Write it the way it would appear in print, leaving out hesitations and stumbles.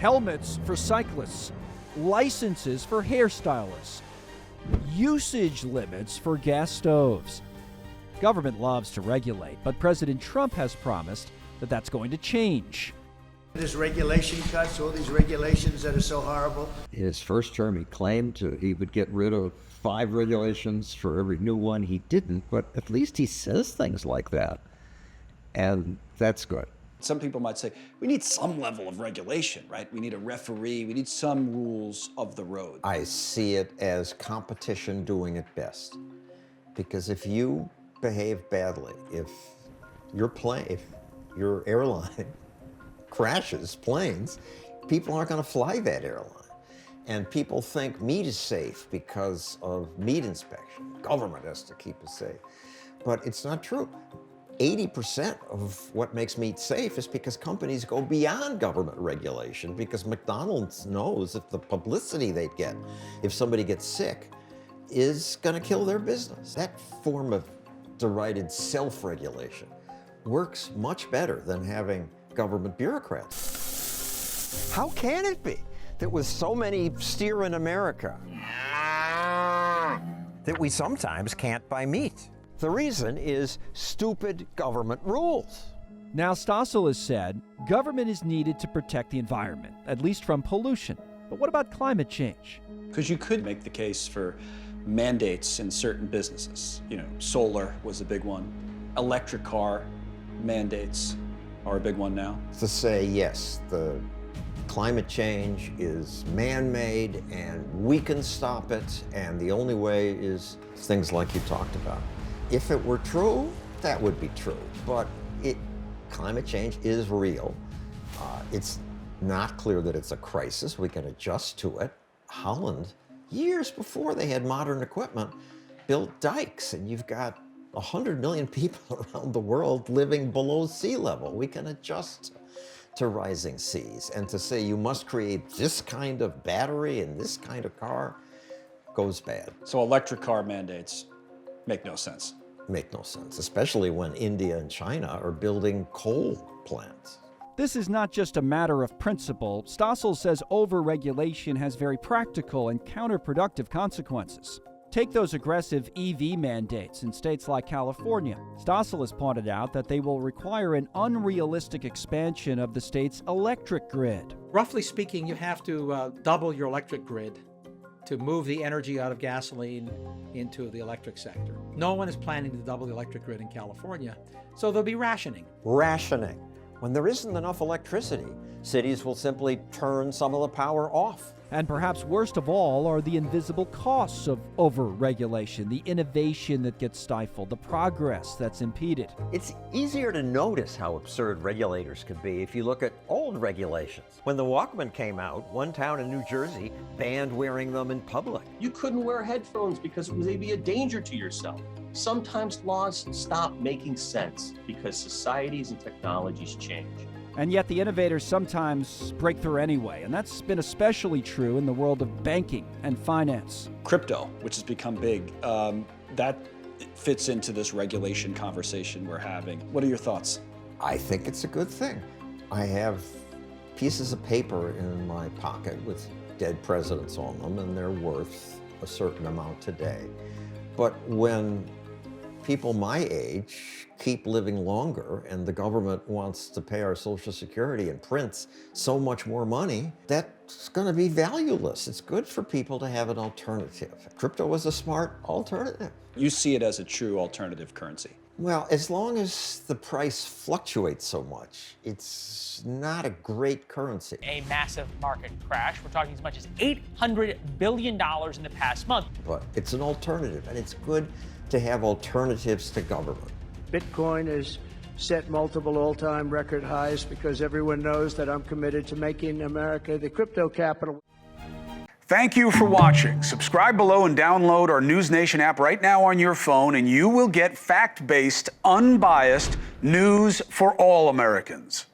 helmets for cyclists, licenses for hairstylists, usage limits for gas stoves. Government loves to regulate, but President Trump has promised that that's going to change. There's regulation cuts, all these regulations that are so horrible. In his first term, he claimed he would get rid of 5 regulations for every new one. He didn't, but at least he says things like that. And that's good. Some people might say, we need some level of regulation, right? We need a referee, we need some rules of the road. I see it as competition doing it best. Because if you behave badly, if your airline crashes planes, people aren't going to fly that airline. And people think meat is safe because of meat inspection. Government has to keep us safe. But it's not true. 80% of what makes meat safe is because companies go beyond government regulation, because McDonald's knows if the publicity they get, if somebody gets sick, is going to kill their business. That form of derided self-regulation works much better than having government bureaucrats. How can it be that with so many steer in America that we sometimes can't buy meat? The reason is stupid government rules. Now, Stossel has said government is needed to protect the environment, at least from pollution. But what about climate change? Because you could make the case for mandates in certain businesses. Solar was a big one. Electric car mandates are a big one now. To say, yes, the climate change is man-made and we can stop it, and the only way is things like you talked about. If it were true, that would be true. But climate change is real. It's not clear that it's a crisis. We can adjust to it. Holland, years before they had modern equipment, built dikes, and you've got 100 million people around the world living below sea level. We can adjust to rising seas. And to say you must create this kind of battery and this kind of car goes bad. So electric car mandates make no sense. Make no sense, especially when India and China are building coal plants. This is not just a matter of principle. Stossel says overregulation has very practical and counterproductive consequences. Take those aggressive EV mandates in states like California. Stossel has pointed out that they will require an unrealistic expansion of the state's electric grid. Roughly speaking, you have to double your electric grid to move the energy out of gasoline into the electric sector. No one is planning to double the electric grid in California, so there'll be rationing. Rationing. When there isn't enough electricity, cities will simply turn some of the power off. And perhaps worst of all are the invisible costs of overregulation, the innovation that gets stifled, the progress that's impeded. It's easier to notice how absurd regulators could be if you look at old regulations. When the Walkman came out, one town in New Jersey banned wearing them in public. You couldn't wear headphones because it was maybe a danger to yourself. Sometimes laws stop making sense because societies and technologies change. And yet the innovators sometimes break through anyway, and that's been especially true in the world of banking and finance. Crypto, which has become big, that fits into this regulation conversation we're having. What are your thoughts? I think it's a good thing. I have pieces of paper in my pocket with dead presidents on them, and they're worth a certain amount today. But when people my age keep living longer and the government wants to pay our Social Security and prints so much more money, that's going to be valueless. It's good for people to have an alternative. Crypto is a smart alternative. You see it as a true alternative currency. Well, as long as the price fluctuates so much, it's not a great currency. A massive market crash. We're talking as much as $800 billion in the past month. But it's an alternative, and it's good to have alternatives to government. Bitcoin has set multiple all-time record highs because everyone knows that I'm committed to making America the crypto capital. Thank you for watching. Subscribe below and download our NewsNation app right now on your phone, and you will get fact-based, unbiased news for all Americans.